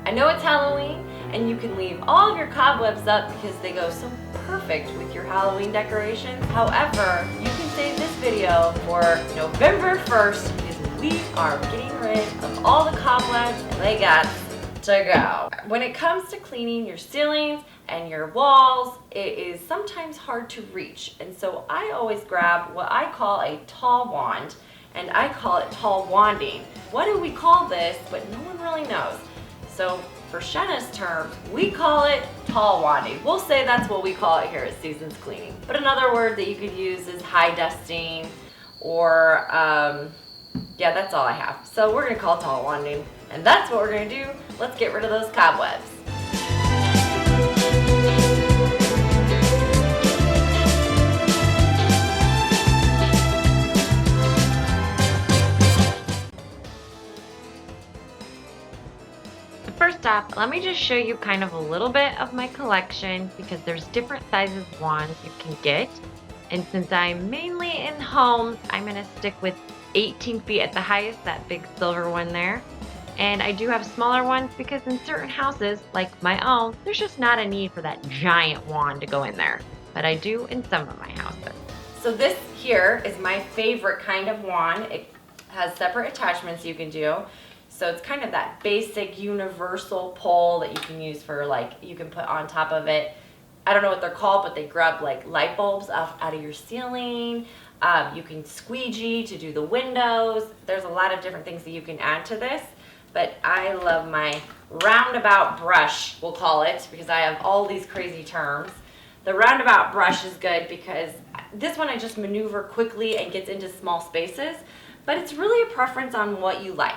I know it's Halloween and you can leave all of your cobwebs up because they go so perfect with your Halloween decorations. However, you can save this video for November 1st because we are getting rid of all the cobwebs and they got to go. When it comes to cleaning your ceilings and your walls, it is sometimes hard to reach. And so I always grab what I call a tall wand, and I call it tall wanding. What do we call this? But no one really knows. So for Shenna's terms, we call it tall wanding. We'll say that's what we call it here at Seasons Cleaning. But another word that you could use is high dusting, or yeah, that's all I have. So we're gonna call it tall wanding, and that's what we're gonna do. Let's get rid of those cobwebs. First off, let me just show you kind of a little bit of my collection because there's different sizes wands you can get. And since I'm mainly in homes, I'm gonna stick with 18 feet at the highest, that big silver one there. And I do have smaller ones because in certain houses, like my own, there's just not a need for that giant wand to go in there. But I do in some of my houses. So this here is my favorite kind of wand. It has separate attachments you can do. So it's kind of that basic universal pole that you can use for, like, you can put on top of it. I don't know what they're called, but they grab like light bulbs out of your ceiling. You can squeegee to do the windows. There's a lot of different things that you can add to this. But I love my roundabout brush, we'll call it, because I have all these crazy terms. The roundabout brush is good because this one I just maneuver quickly and gets into small spaces, but it's really a preference on what you like.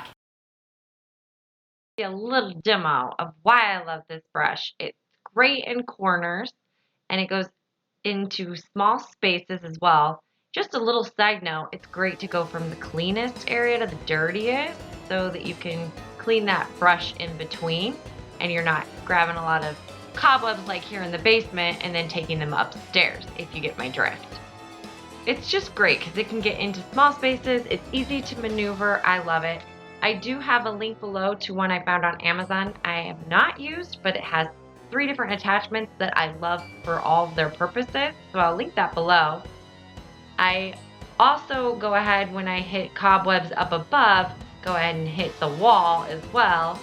A little demo of why I love this brush. It's great in corners and it goes into small spaces as well. Just a little side note, it's great to go from the cleanest area to the dirtiest so that you can clean that brush in between and you're not grabbing a lot of cobwebs like here in the basement and then taking them upstairs, if you get my drift. It's just great because it can get into small spaces. It's easy to maneuver. I love it. I do have a link below to one I found on Amazon I have not used, but it has 3 different attachments that I love for all of their purposes, so I'll link that below. I also go ahead when I hit cobwebs up above, go ahead and hit the wall as well.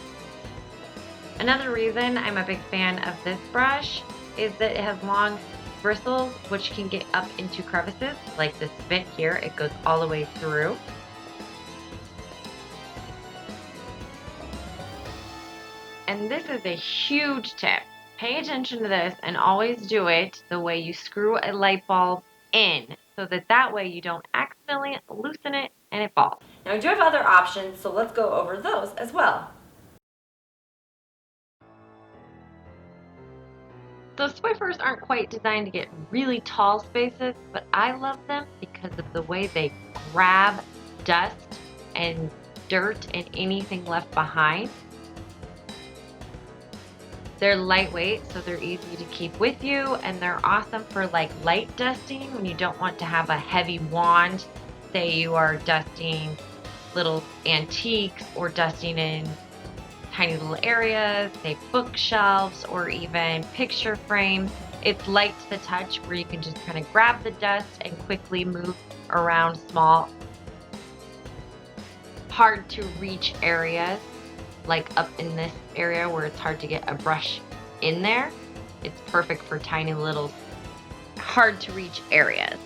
Another reason I'm a big fan of this brush is that it has long bristles which can get up into crevices, like this bit here. It goes all the way through. And this is a huge tip. Pay attention to this and always do it the way you screw a light bulb in, so that way you don't accidentally loosen it and it falls. Now we do have other options, so let's go over those as well. So Swiffers aren't quite designed to get really tall spaces, but I love them because of the way they grab dust and dirt and anything left behind. They're lightweight, so they're easy to keep with you, and they're awesome for like light dusting when you don't want to have a heavy wand. Say you are dusting little antiques or dusting in tiny little areas, say bookshelves or even picture frames. It's light to the touch where you can just kind of grab the dust and quickly move around small, hard to reach areas, like up in this area where it's hard to get a brush in there. It's perfect for tiny little hard to reach areas.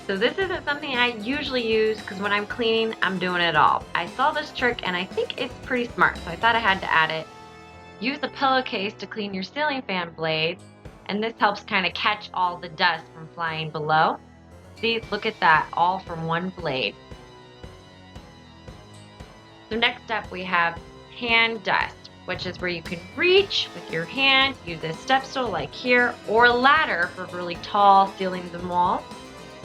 So this isn't something I usually use because when I'm cleaning, I'm doing it all. I saw this trick and I think it's pretty smart, so I thought I had to add it. Use a pillowcase to clean your ceiling fan blades, and this helps kind of catch all the dust from flying below. See, look at that, all from one blade. So next up we have hand dust, which is where you can reach with your hand, use a step stool like here, or a ladder for really tall ceilings and walls.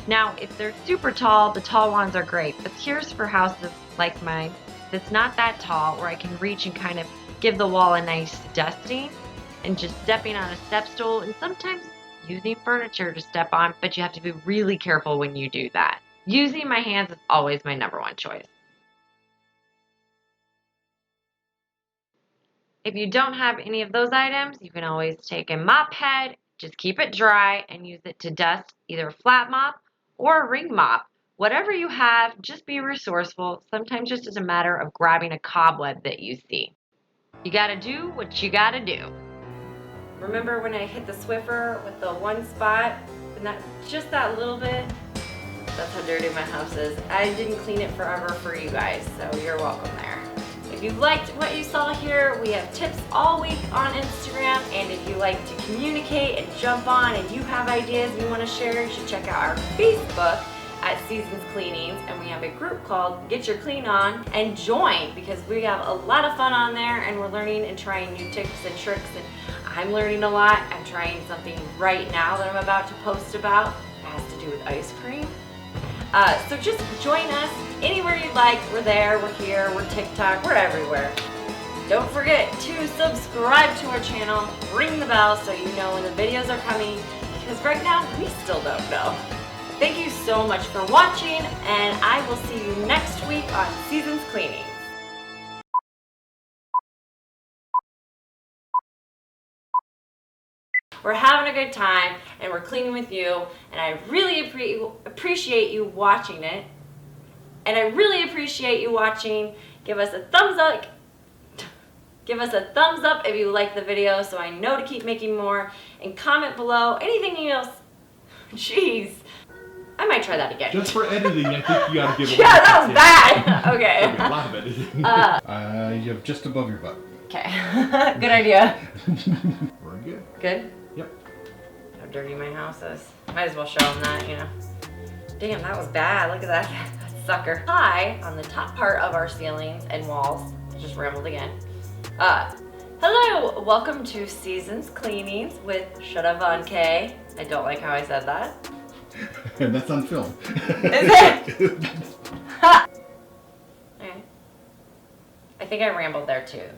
Now, if they're super tall, the tall ones are great, but here's for houses like mine that's not that tall, where I can reach and kind of give the wall a nice dusting, and just stepping on a step stool, and sometimes using furniture to step on, but you have to be really careful when you do that. Using my hands is always my #1 choice. If you don't have any of those items, you can always take a mop head, just keep it dry, and use it to dust either a flat mop or a ring mop. Whatever you have, just be resourceful. Sometimes just as a matter of grabbing a cobweb that you see. You gotta do what you gotta do. Remember when I hit the Swiffer with the one spot? And that just that little bit? That's how dirty my house is. I didn't clean it forever for you guys, so you're welcome there. If you liked what you saw here, we have tips all week on Instagram, and if you like to communicate and jump on and you have ideas you want to share, you should check out our Facebook at Seasons Cleanings, and we have a group called Get Your Clean On, and join because we have a lot of fun on there and we're learning and trying new tips and tricks, and I'm learning a lot. I'm trying something right now that I'm about to post about. It has to do with ice cream. So just join us anywhere you'd like. We're there, we're here, we're TikTok, we're everywhere. Don't forget to subscribe to our channel, ring the bell so you know when the videos are coming, because right now we still don't know. Thank you so much for watching, and I will see you next week on Seasons Cleanings. We're having a good time, and we're cleaning with you, and I really appreciate you watching it. And I really appreciate you watching. Give us a thumbs up. Give us a thumbs up if you like the video so I know to keep making more. And comment below anything else. Jeez. I might try that again. Just for editing, I think you gotta give it. Yeah, that was bad. Okay. A lot of editing. You have just above your butt. Okay. Good idea. We're good. Good? Yep. How dirty my house is. Might as well show them that, you know. Damn, that was bad. Look at that. Sucker. High on the top part of our ceilings and walls. I just rambled again. Hello, welcome to Seasons Cleanings with Shada K. I don't like how I said that. And that's on film. Is it? Okay. I think I rambled there too.